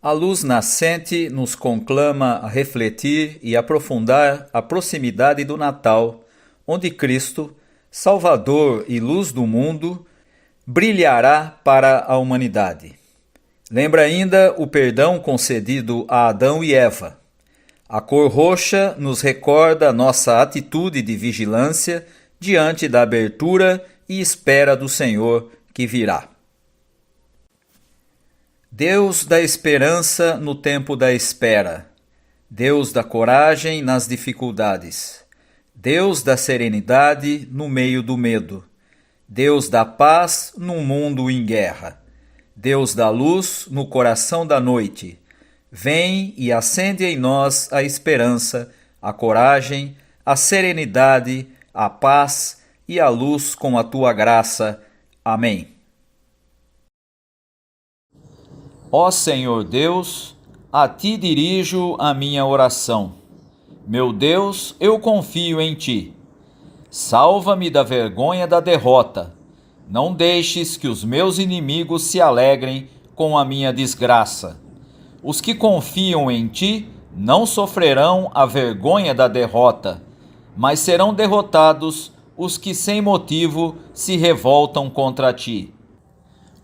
A luz nascente nos conclama a refletir e aprofundar a proximidade do Natal, onde Cristo, Salvador e luz do mundo, brilhará para a humanidade. Lembra ainda o perdão concedido a Adão e Eva. A cor roxa nos recorda nossa atitude de vigilância diante da abertura e espera do Senhor que virá. Deus da esperança no tempo da espera, Deus da coragem nas dificuldades, Deus da serenidade no meio do medo, Deus da paz num mundo em guerra, Deus da luz no coração da noite, vem e acende em nós a esperança, a coragem, a serenidade, a paz e a luz com a tua graça. Amém. Ó Senhor Deus, a Ti dirijo a minha oração. Meu Deus, eu confio em Ti. Salva-me da vergonha da derrota. Não deixes que os meus inimigos se alegrem com a minha desgraça. Os que confiam em Ti não sofrerão a vergonha da derrota, mas serão derrotados os que sem motivo se revoltam contra Ti.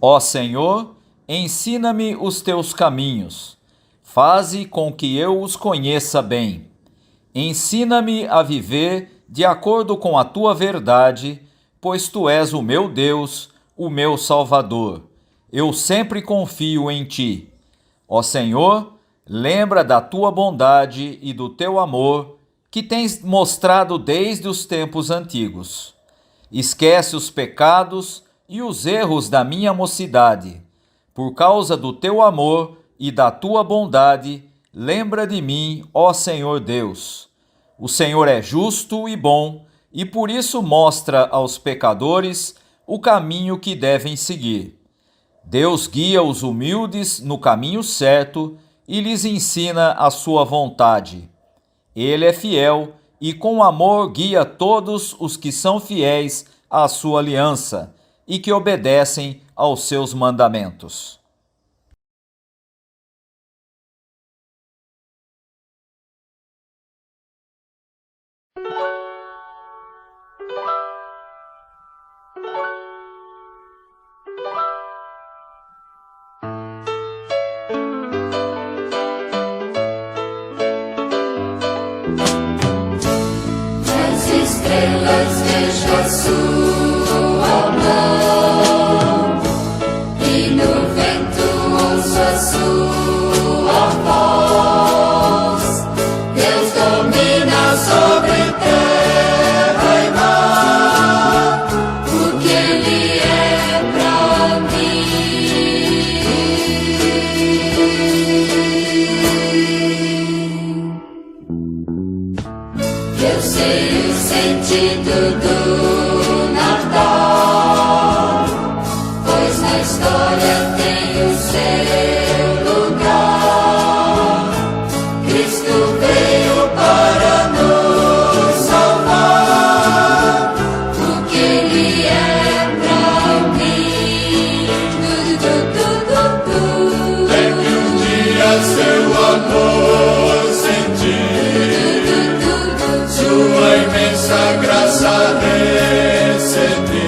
Ó Senhor, ensina-me os teus caminhos, faze com que eu os conheça bem. Ensina-me a viver de acordo com a tua verdade, pois tu és o meu Deus, o meu Salvador. Eu sempre confio em ti. Ó Senhor, lembra da tua bondade e do teu amor, que tens mostrado desde os tempos antigos. Esquece os pecados e os erros da minha mocidade. Por causa do teu amor e da tua bondade, lembra de mim, ó Senhor Deus. O Senhor é justo e bom, e por isso mostra aos pecadores o caminho que devem seguir. Deus guia os humildes no caminho certo e lhes ensina a sua vontade. Ele é fiel e com amor guia todos os que são fiéis à sua aliança e que obedecem aos seus mandamentos. Nas estrelas vejo a sua mão, e no vento ouço a sua voz. Deus domina sobre terra e mar, porque Ele é pra mim. Eu sei o sentido do Natal, pois na história tem o seu lugar. Cristo veio para nos salvar, porque Ele é pra mim. Tem que um dia seu amor sentir, sua imensa graça recebi.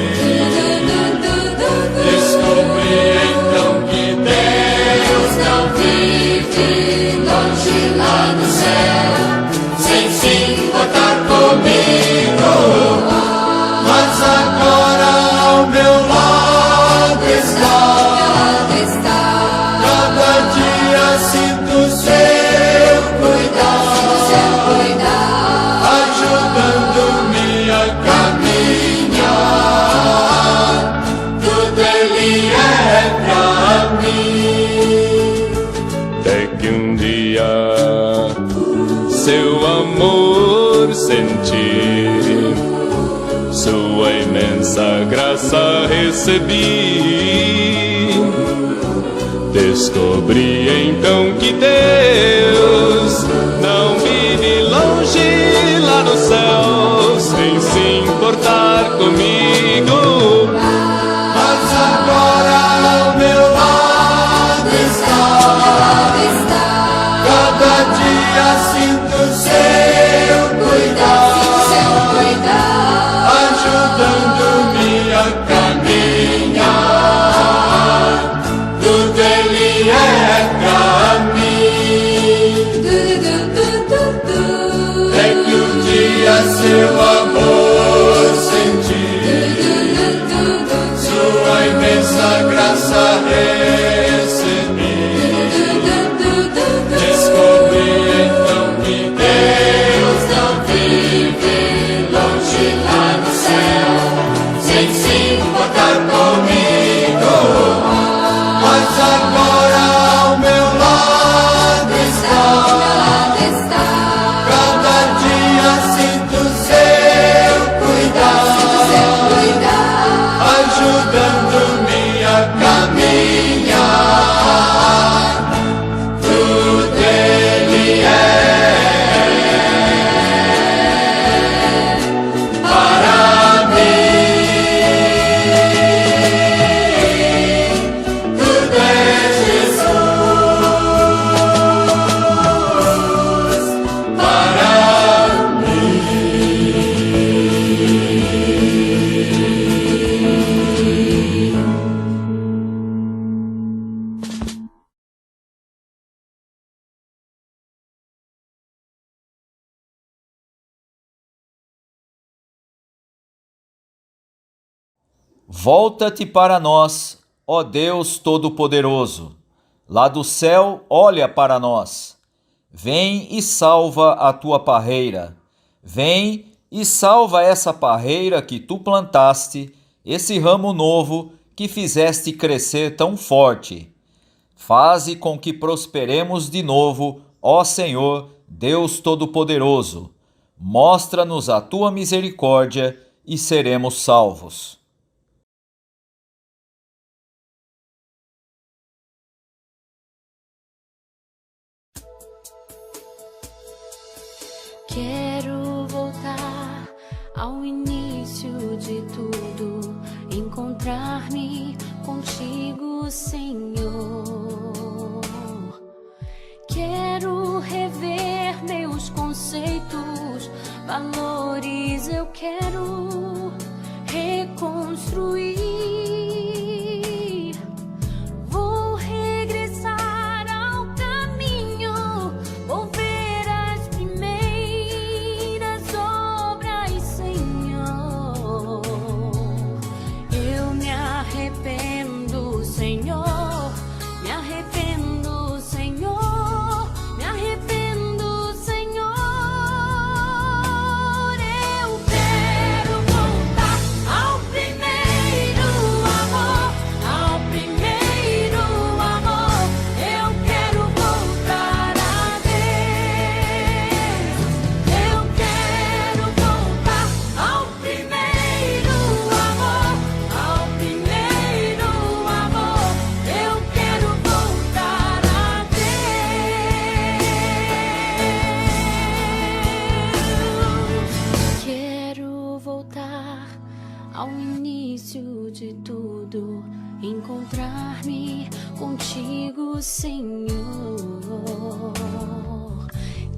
Descobri então que Deus Não vive longe lá no céu, sem se importar comigo. mas agora ao meu lado está. Cada dia sinto seu cuidar, ajudando-me a caminhar. Tudo Ele é pra mim. Até que um dia seu amor senti, sua imensa graça recebi. Descobri então que Deus não vive longe lá no céu, sem se importar comigo. Mas agora ao meu lado está. sinto seu cuidar, ajudando-me a caminhar. Tudo Ele é pra mim. É que um dia seu amor senti, sua imensa graça recebi. Descobri então que Deus não vive longe lá no céu, sem se importar comigo, mas agora ao meu lado está. Cada dia sinto seu cuidar, ajudando-me a caminhar. Tudo Ele é para mim. Tudo é Jesus para Volta-te para nós, ó Deus Todo-Poderoso. Lá do céu, olha para nós. Vem e salva a tua parreira. Vem e salva essa parreira que tu plantaste, esse ramo novo que fizeste crescer tão forte. Faze com que prosperemos de novo, ó Senhor, Deus Todo-Poderoso. Mostra-nos a tua misericórdia e seremos salvos. Quero voltar ao início de tudo, encontrar-me contigo, Senhor. Quero rever meus conceitos, valores, eu quero reconstruir. Vou regressar ao caminho, vou ver as primeiras obras, Senhor. Eu me arrependo, Senhor, me arrependo, Senhor, me arrependo, Senhor. Eu quero voltar ao primeiro amor, ao primeiro amor. Eu quero voltar a Deus. Eu quero voltar ao primeiro amor, ao primeiro amor. Eu quero voltar a Deus. Quero voltar ao início de tudo, encontrar-me contigo, Senhor.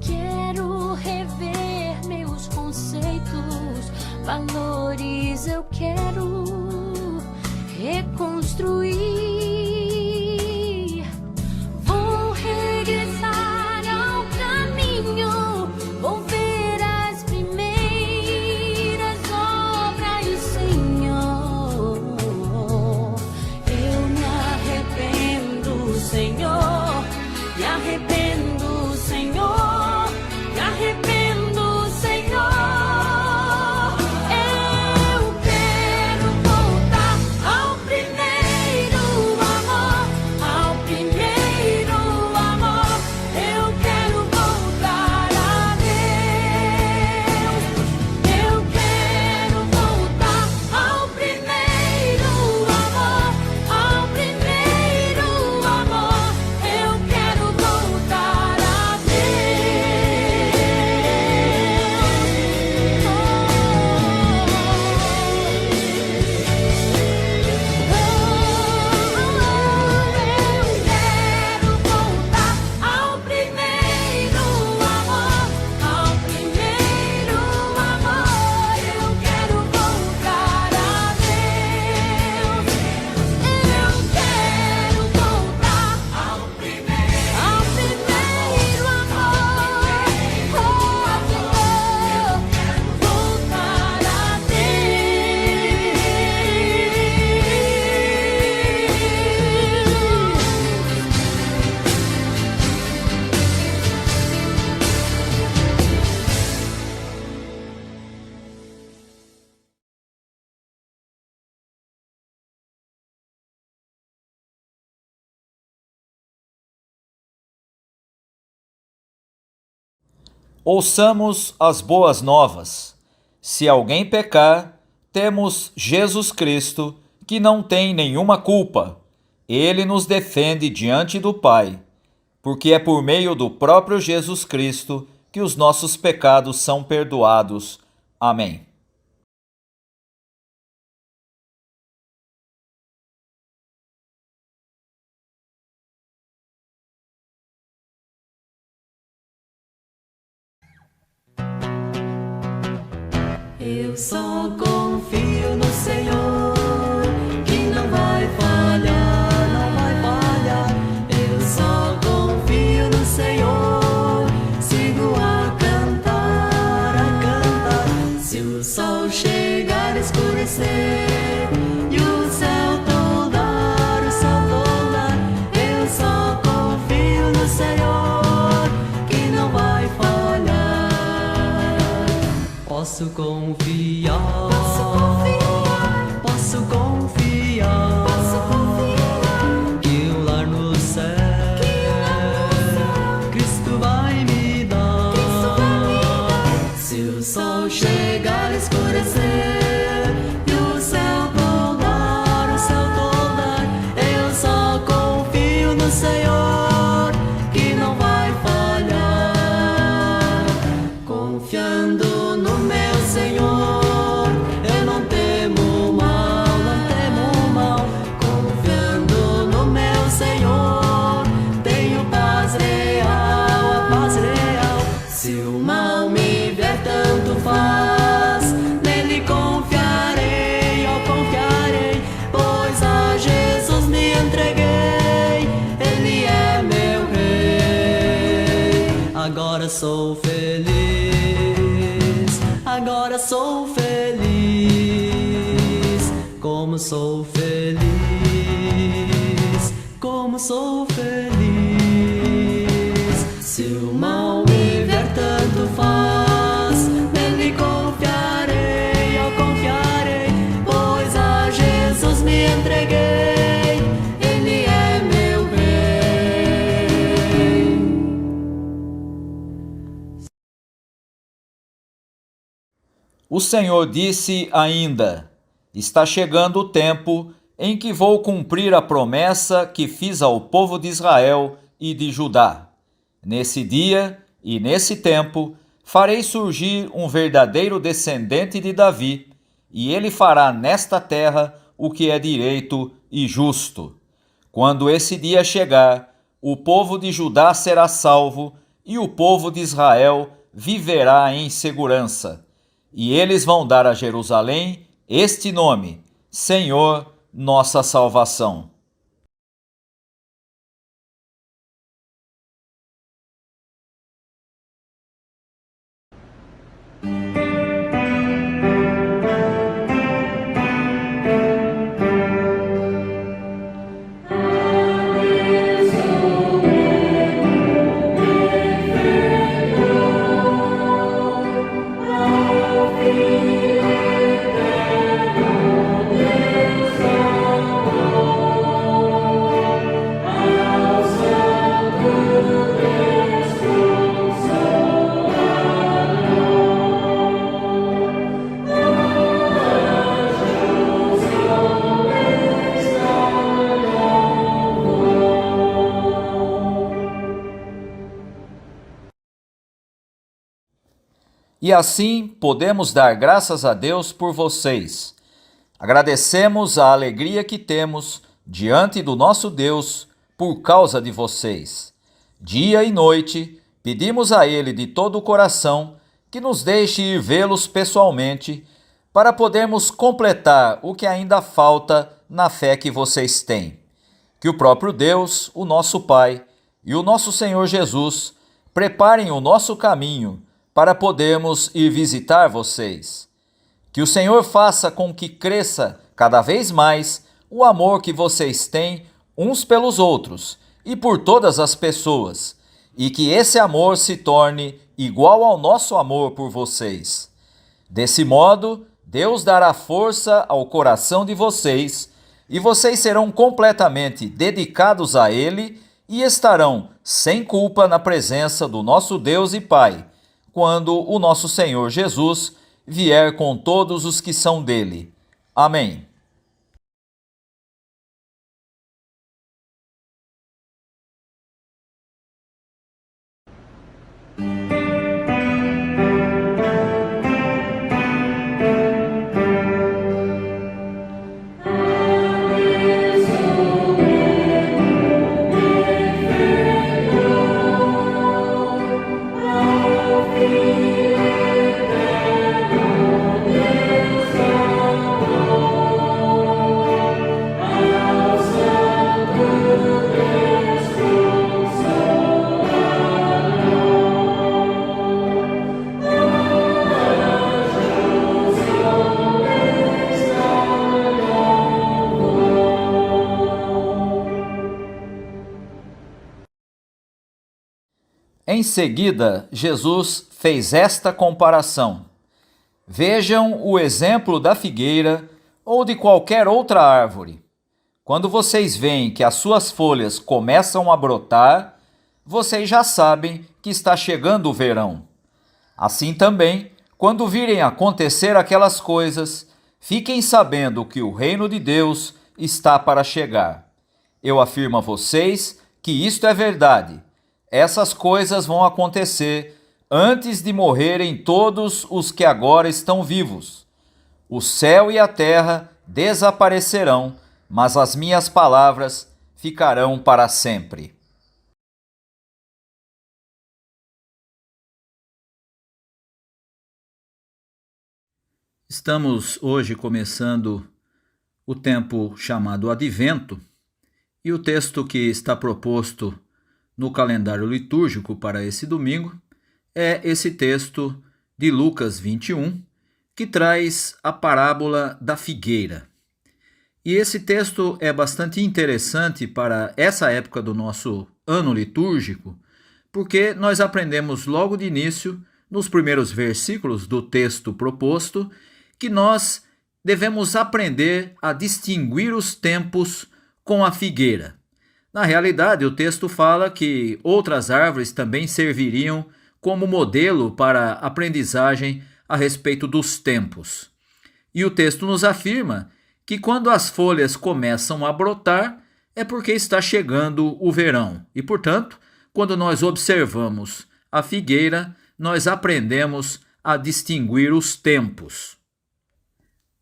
Quero rever meus conceitos, valores, eu quero reconstruir. Vou regressar ao caminho, vou ver as primeiras obras, Senhor. Eu me arrependo, Senhor, me arrependo, Senhor, me arrependo, Senhor. Eu quero voltar ao primeiro Ouçamos as boas novas. Se alguém pecar, temos Jesus Cristo, que não tem nenhuma culpa. Ele nos defende diante do Pai, porque é por meio do próprio Jesus Cristo que os nossos pecados são perdoados. Amém. Eu só confio no Senhor, que não vai falhar, não vai falhar. Eu só confio no Senhor, sigo a cantar, a cantar. Se o sol chegar a escurecer e o céu toldar, o céu toldar, eu só confio no Senhor, que não vai falhar. Posso confiar, posso confiar, que o lar no céu, Cristo vai me dar. Se o sol chegar a escurecer e o céu toldar, o céu toldar, eu só confio no Senhor, que não vai falhar. Confiando no meu Senhor, eu não temo mal, não temo mal. Confiando no meu Senhor, tenho paz real, a paz real. Se o mal me vier, tanto faz, nele confiarei, eu confiarei, pois a Jesus me entreguei, ele é meu rei. Agora sou feliz, agora sou feliz, como sou feliz, como sou feliz. Se o mal me vier, tanto faz, nele confiarei, eu confiarei, pois a Jesus me entreguei, ele é meu rei. O Senhor disse ainda: Está chegando o tempo em que vou cumprir a promessa que fiz ao povo de Israel e de Judá. Nesse dia e nesse tempo farei surgir um verdadeiro descendente de Davi, e ele fará nesta terra o que é direito e justo. Quando esse dia chegar, o povo de Judá será salvo e o povo de Israel viverá em segurança. E eles vão dar a Jerusalém este nome: Senhor, nossa salvação. E assim podemos dar graças a Deus por vocês. Agradecemos a alegria que temos diante do nosso Deus por causa de vocês. Dia e noite, pedimos a Ele de todo o coração que nos deixe ir vê-los pessoalmente para podermos completar o que ainda falta na fé que vocês têm. Que o próprio Deus, o nosso Pai, e o nosso Senhor Jesus preparem o nosso caminho para podermos ir visitar vocês. Que o Senhor faça com que cresça cada vez mais o amor que vocês têm uns pelos outros e por todas as pessoas, e que esse amor se torne igual ao nosso amor por vocês. Desse modo, Deus dará força ao coração de vocês e vocês serão completamente dedicados a Ele e estarão sem culpa na presença do nosso Deus e Pai, quando o nosso Senhor Jesus vier com todos os que são dele. Amém. Em seguida, Jesus fez esta comparação: vejam o exemplo da figueira ou de qualquer outra árvore. Quando vocês veem que as suas folhas começam a brotar, vocês já sabem que está chegando o verão. Assim também, quando virem acontecer aquelas coisas, fiquem sabendo que o reino de Deus está para chegar. Eu afirmo a vocês que isto é verdade. Essas coisas vão acontecer antes de morrerem todos os que agora estão vivos. O céu e a terra desaparecerão, mas as minhas palavras ficarão para sempre. Estamos hoje começando o tempo chamado Advento, e o texto que está proposto no calendário litúrgico para esse domingo é esse texto de Lucas 21, que traz a parábola da figueira. E esse texto é bastante interessante para essa época do nosso ano litúrgico, porque nós aprendemos logo de início, nos primeiros versículos do texto proposto, que nós devemos aprender a distinguir os tempos com a figueira. Na realidade, o texto fala que outras árvores também serviriam como modelo para aprendizagem a respeito dos tempos. E o texto nos afirma que quando as folhas começam a brotar, é porque está chegando o verão. E, portanto, quando nós observamos a figueira, nós aprendemos a distinguir os tempos.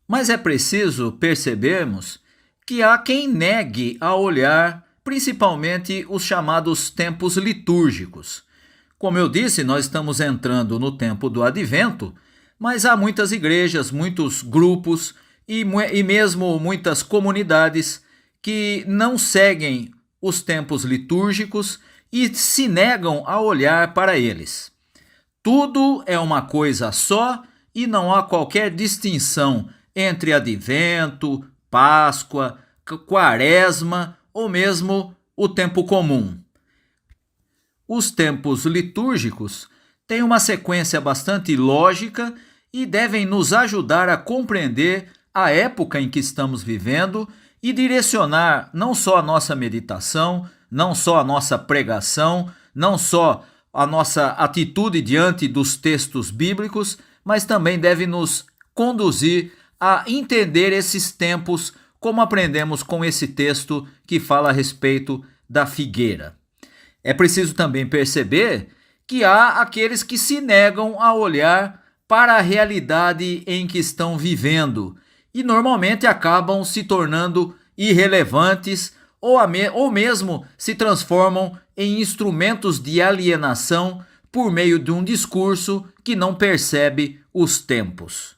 Mas é preciso percebermos que há quem negue a olhar principalmente os chamados tempos litúrgicos. Como eu disse, nós estamos entrando no tempo do Advento, mas há muitas igrejas, muitos grupos e mesmo muitas comunidades que não seguem os tempos litúrgicos e se negam a olhar para eles. Tudo é uma coisa só e não há qualquer distinção entre Advento, Páscoa, Quaresma ou mesmo o tempo comum. Os tempos litúrgicos têm uma sequência bastante lógica e devem nos ajudar a compreender a época em que estamos vivendo e direcionar não só a nossa meditação, não só a nossa pregação, não só a nossa atitude diante dos textos bíblicos, mas também deve nos conduzir a entender esses tempos, como aprendemos com esse texto que fala a respeito da figueira. É preciso também perceber que há aqueles que se negam a olhar para a realidade em que estão vivendo e normalmente acabam se tornando irrelevantes ou mesmo se transformam em instrumentos de alienação por meio de um discurso que não percebe os tempos.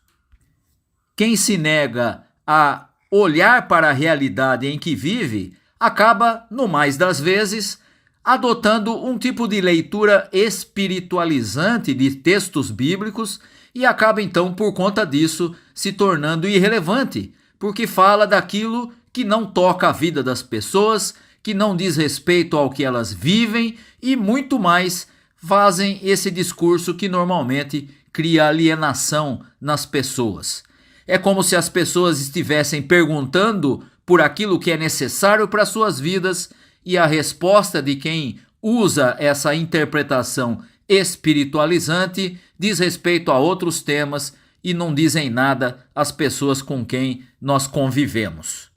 Quem se nega a olhar para a realidade em que vive acaba, no mais das vezes, adotando um tipo de leitura espiritualizante de textos bíblicos e acaba então, por conta disso, se tornando irrelevante, porque fala daquilo que não toca a vida das pessoas, que não diz respeito ao que elas vivem e muito mais fazem esse discurso que normalmente cria alienação nas pessoas. É como se as pessoas estivessem perguntando por aquilo que é necessário para suas vidas e a resposta de quem usa essa interpretação espiritualizante diz respeito a outros temas e não dizem nada às pessoas com quem nós convivemos.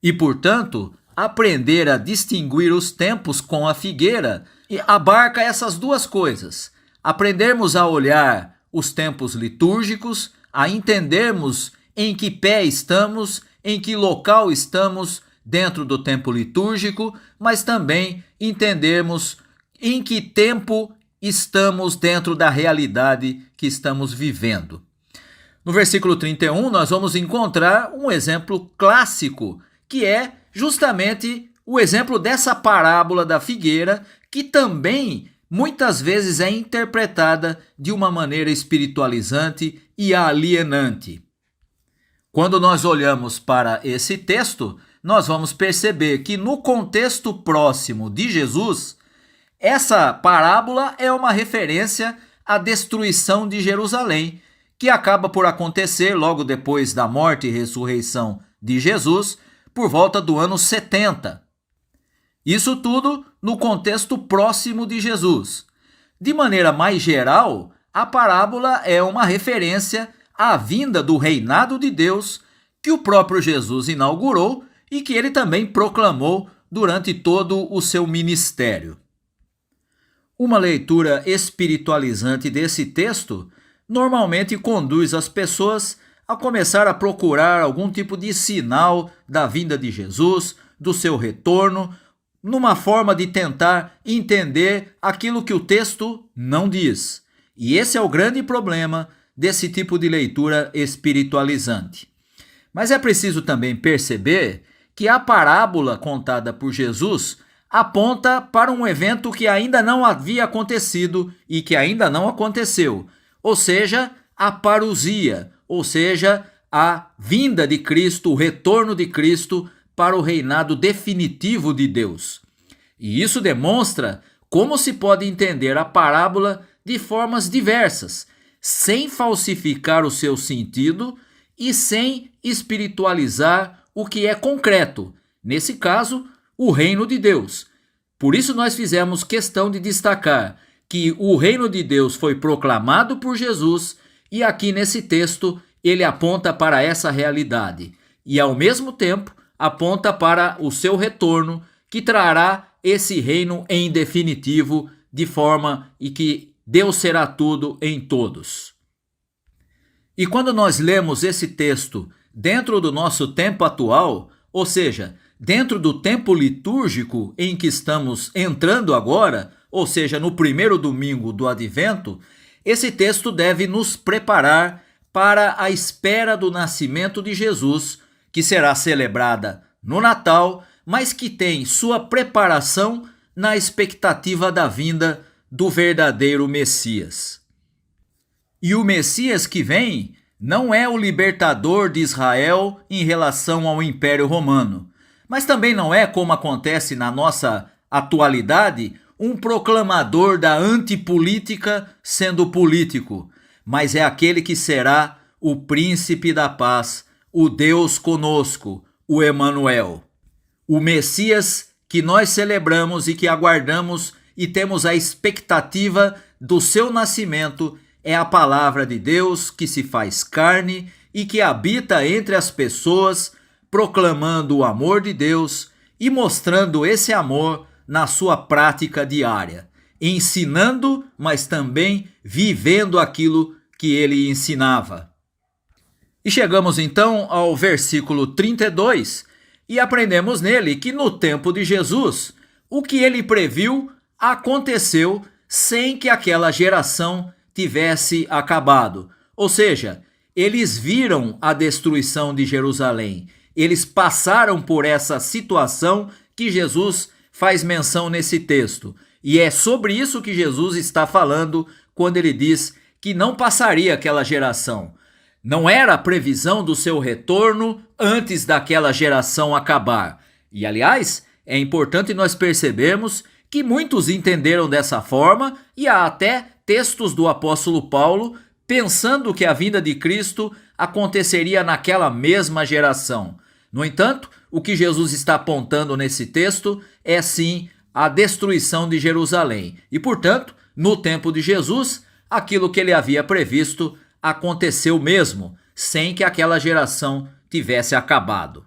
E, portanto, aprender a distinguir os tempos com a figueira abarca essas duas coisas. Aprendermos a olhar os tempos litúrgicos, a entendermos em que pé estamos, em que local estamos dentro do tempo litúrgico, mas também entendermos em que tempo estamos dentro da realidade que estamos vivendo. No versículo 31, nós vamos encontrar um exemplo clássico, que é justamente o exemplo dessa parábola da figueira, que também muitas vezes é interpretada de uma maneira espiritualizante e alienante. Quando nós olhamos para esse texto, nós vamos perceber que no contexto próximo de Jesus, essa parábola é uma referência à destruição de Jerusalém, que acaba por acontecer logo depois da morte e ressurreição de Jesus, por volta do ano 70. Isso tudo no contexto próximo de Jesus. De maneira mais geral, a parábola é uma referência à vinda do reinado de Deus que o próprio Jesus inaugurou e que ele também proclamou durante todo o seu ministério. Uma leitura espiritualizante desse texto normalmente conduz as pessoas a começar a procurar algum tipo de sinal da vinda de Jesus, do seu retorno, numa forma de tentar entender aquilo que o texto não diz. E esse é o grande problema desse tipo de leitura espiritualizante. Mas é preciso também perceber que a parábola contada por Jesus aponta para um evento que ainda não havia acontecido e que ainda não aconteceu, ou seja, a parousia, ou seja, a vinda de Cristo, o retorno de Cristo para o reinado definitivo de Deus. E isso demonstra como se pode entender a parábola de formas diversas, sem falsificar o seu sentido e sem espiritualizar o que é concreto, nesse caso, o reino de Deus. Por isso nós fizemos questão de destacar que o reino de Deus foi proclamado por Jesus e aqui nesse texto ele aponta para essa realidade e ao mesmo tempo aponta para o seu retorno que trará esse reino em definitivo de forma e que Deus será tudo em todos. E quando nós lemos esse texto dentro do nosso tempo atual, ou seja, dentro do tempo litúrgico em que estamos entrando agora, ou seja, no primeiro domingo do Advento, esse texto deve nos preparar para a espera do nascimento de Jesus, que será celebrada no Natal, mas que tem sua preparação na expectativa da vinda do verdadeiro Messias. E o Messias que vem não é o libertador de Israel em relação ao Império Romano, mas também não é, como acontece na nossa atualidade, um proclamador da antipolítica sendo político, mas é aquele que será o príncipe da paz, o Deus conosco, o Emanuel. O Messias que nós celebramos e que aguardamos e temos a expectativa do seu nascimento é a palavra de Deus que se faz carne e que habita entre as pessoas, proclamando o amor de Deus e mostrando esse amor na sua prática diária, ensinando, mas também vivendo aquilo que ele ensinava. E chegamos então ao versículo 32 e aprendemos nele que no tempo de Jesus, o que ele previu aconteceu sem que aquela geração tivesse acabado. Ou seja, eles viram a destruição de Jerusalém. Eles passaram por essa situação que Jesus faz menção nesse texto. E é sobre isso que Jesus está falando quando ele diz que não passaria aquela geração. Não era a previsão do seu retorno antes daquela geração acabar. E, aliás, é importante nós percebermos que muitos entenderam dessa forma e há até textos do apóstolo Paulo pensando que a vinda de Cristo aconteceria naquela mesma geração. No entanto, o que Jesus está apontando nesse texto é sim a destruição de Jerusalém. E, portanto, no tempo de Jesus, aquilo que ele havia previsto aconteceu mesmo, sem que aquela geração tivesse acabado.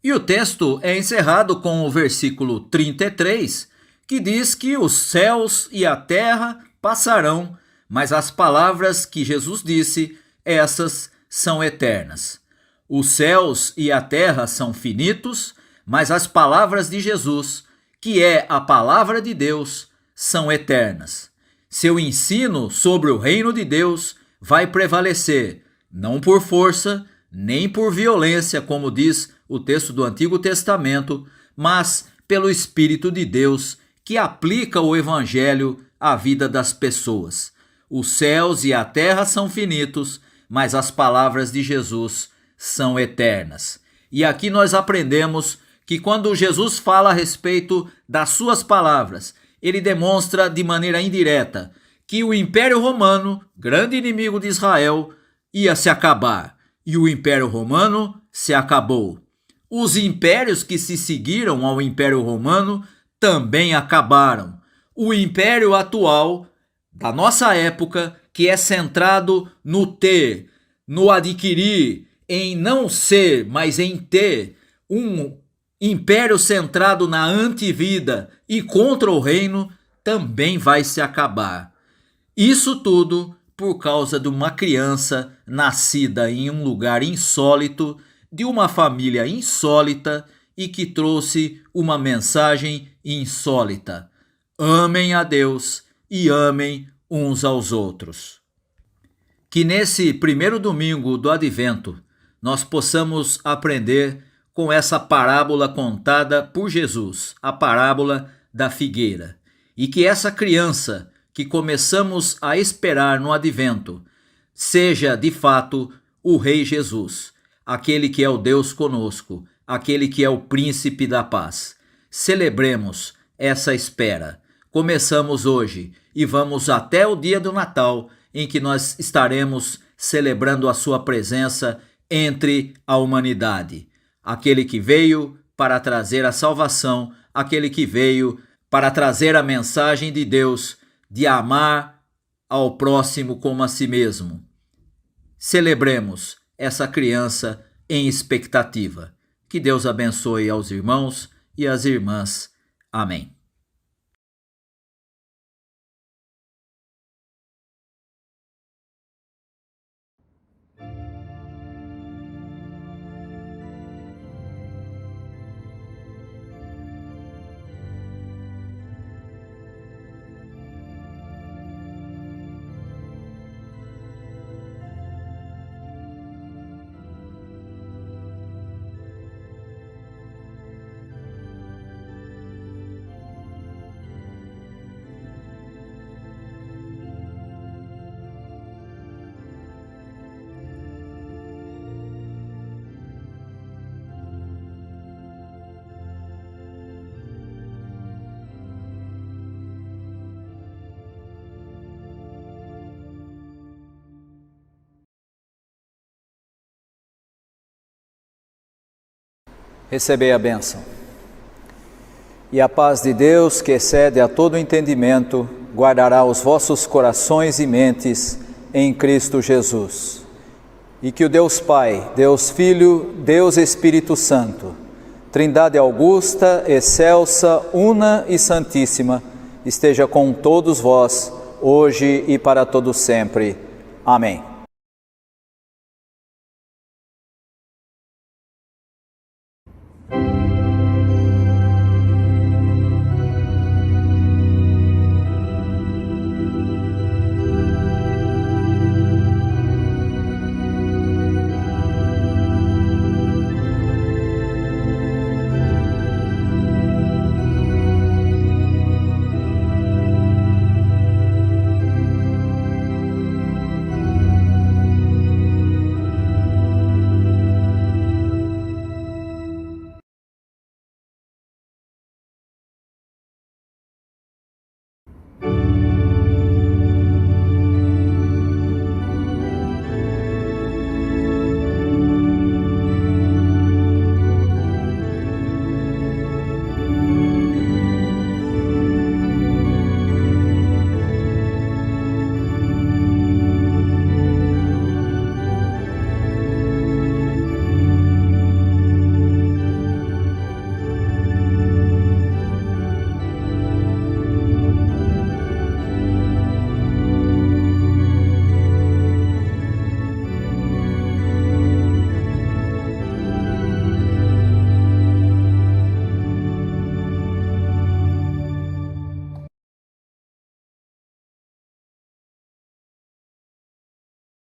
E o texto é encerrado com o versículo 33, que diz que os céus e a terra passarão, mas as palavras que Jesus disse, essas são eternas. Os céus e a terra são finitos, mas as palavras de Jesus, que é a palavra de Deus, são eternas. Seu ensino sobre o reino de Deus vai prevalecer, não por força, nem por violência, como diz o texto do Antigo Testamento, mas pelo Espírito de Deus, que aplica o Evangelho à vida das pessoas. Os céus e a terra são finitos, mas as palavras de Jesus são eternas. E aqui nós aprendemos que quando Jesus fala a respeito das suas palavras, ele demonstra de maneira indireta que o Império Romano, grande inimigo de Israel, ia se acabar. E o Império Romano se acabou. Os impérios que se seguiram ao Império Romano também acabaram. O império atual, da nossa época, que é centrado no ter, no adquirir, em não ser, mas em ter, um império centrado na antivida e contra o reino, também vai se acabar. Isso tudo por causa de uma criança nascida em um lugar insólito, de uma família insólita e que trouxe uma mensagem insólita. Amem a Deus e amem uns aos outros. Que nesse primeiro domingo do Advento nós possamos aprender com essa parábola contada por Jesus, a parábola da figueira, e que essa criança que começamos a esperar no Advento seja de fato o Rei Jesus, aquele que é o Deus conosco, aquele que é o Príncipe da Paz. Celebremos essa espera. Começamos hoje e vamos até o dia do Natal, em que nós estaremos celebrando a sua presença entre a humanidade. Aquele que veio para trazer a salvação, aquele que veio para trazer a mensagem de Deus de amar ao próximo como a si mesmo. Celebremos essa criança em expectativa. Que Deus abençoe aos irmãos e às irmãs. Amém. Recebei a bênção. E a paz de Deus, que excede a todo entendimento, guardará os vossos corações e mentes em Cristo Jesus. E que o Deus Pai, Deus Filho, Deus Espírito Santo, Trindade augusta, excelsa, una e santíssima, esteja com todos vós, hoje e para todo sempre. Amém.